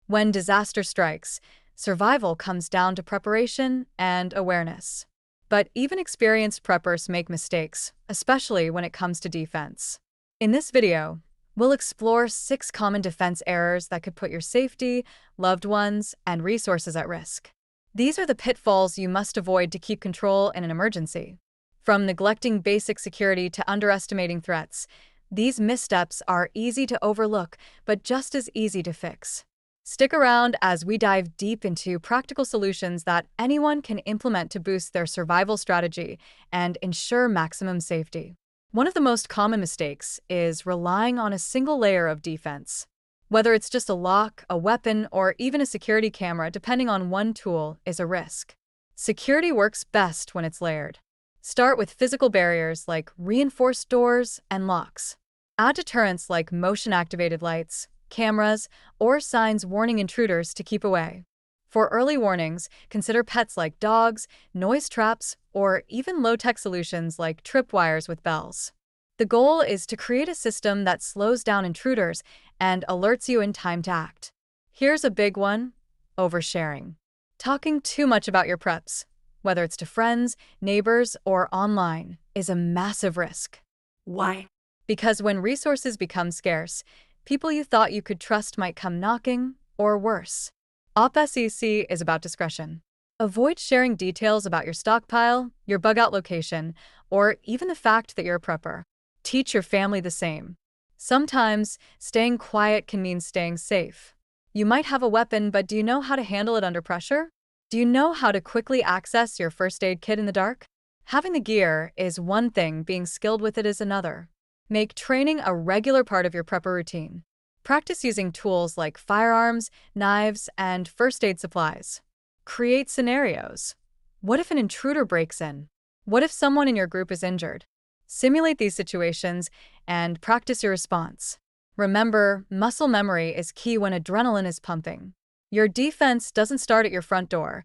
When disaster strikes, survival comes down to preparation and awareness. But even experienced preppers make mistakes, especially when it comes to defense. In this video, we'll explore 6 common defense errors that could put your safety, loved ones, and resources at risk. These are the pitfalls you must avoid to keep control in an emergency. From neglecting basic security to underestimating threats, these missteps are easy to overlook, but just as easy to fix. Stick around as we dive deep into practical solutions that anyone can implement to boost their survival strategy and ensure maximum safety. One of the most common mistakes is relying on a single layer of defense. Whether it's just a lock, a weapon, or even a security camera, depending on one tool, is a risk. Security works best when it's layered. Start with physical barriers like reinforced doors and locks. Add deterrents like motion-activated lights, cameras, or signs warning intruders to keep away. For early warnings, consider pets like dogs, noise traps, or even low-tech solutions like tripwires with bells. The goal is to create a system that slows down intruders and alerts you in time to act. Here's a big one: oversharing. Talking too much about your preps, whether it's to friends, neighbors, or online, is a massive risk. Why? Because when resources become scarce, people you thought you could trust might come knocking, or worse. OpSec is about discretion. Avoid sharing details about your stockpile, your bug-out location, or even the fact that you're a prepper. Teach your family the same. Sometimes, staying quiet can mean staying safe. You might have a weapon, but do you know how to handle it under pressure? Do you know how to quickly access your first aid kit in the dark? Having the gear is one thing, being skilled with it is another. Make training a regular part of your prepper routine. Practice using tools like firearms, knives, and first aid supplies. Create scenarios. What if an intruder breaks in? What if someone in your group is injured? Simulate these situations and practice your response. Remember, muscle memory is key when adrenaline is pumping. Your defense doesn't start at your front door.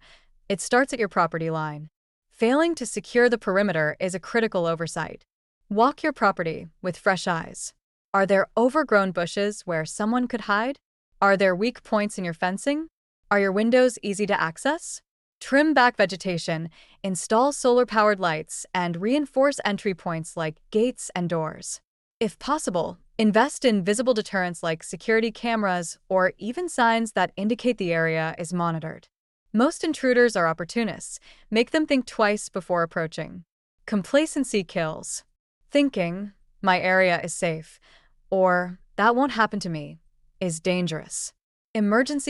It starts at your property line. Failing to secure the perimeter is a critical oversight. Walk your property with fresh eyes. Are there overgrown bushes where someone could hide? Are there weak points in your fencing? Are your windows easy to access? Trim back vegetation, install solar-powered lights, and reinforce entry points like gates and doors. If possible, invest in visible deterrents like security cameras or even signs that indicate the area is monitored. Most intruders are opportunists. Make them think twice before approaching. Complacency kills. Thinking, "My area is safe," or "that won't happen to me," is dangerous. Emergency